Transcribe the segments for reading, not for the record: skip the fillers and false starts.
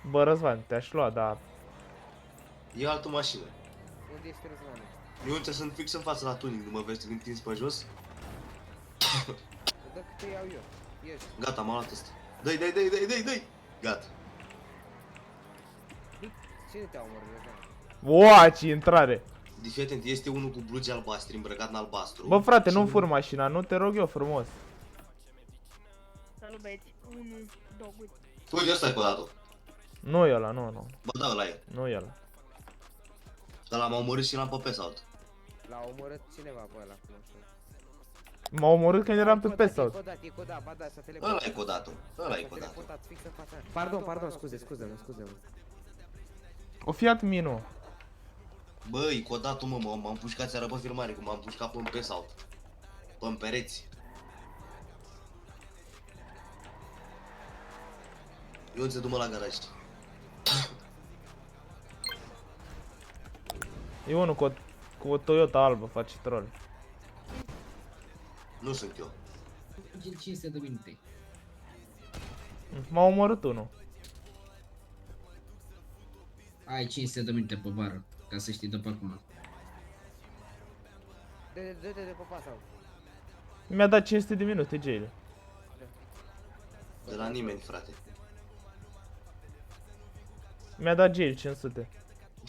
Bă, Răzvan, te-aș lua, dar... E altă mașină. Unde este Răzvan? Eu între sunt fix în față la tuning, nu mă vezi întins pe jos? Dă câte iau eu. Ești. Gata, m-am luat ăsta. Dă-i! Gata. Cine te-a omorât, Răzvan? Oa, ce intrare! Deci, atent, este unul cu blugi albastri, îmbrăcat în albastru. Bă, frate, nu Și fur mașina, nu te rog eu frumos. Salut băieți, 1, 2, Uite, ăsta e codatul. Nu e ăla, nu. Bă, da, ăla e. Nu e ăla. Dar l-am omorât și l-am pe Pesaut. L-a omorât cineva pe ăla cu mașina. M-a omorât când eram pe E Pesaut. codat, ba da, s-a teleportat. Ăla e codatul. Ăla e S-a codatul. teleportat fix în fața. Pardon, scuze-mă. O Fiat Mino. Băi, codatul, mă, m-am pușcat seara pe filmare, cum m-am pușcat pe Pesaut. Pe-n pereți. Eu se du-mă la garaj. E unul cu o Toyota albă, face troll. Nu sunt eu. 500 de minute. M-a omorât unul. Ai 500 de minute pe bară, ca să știi după acum. De pe pasau. Mi-a dat 500 de minute, Jale. De la nimeni, frate. Mi-a dat Jale 500.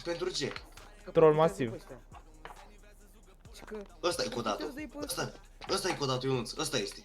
Pentru ce? Troll masiv. Ăsta e codatul. Ăsta e codatul, Ionuț. Ăsta este.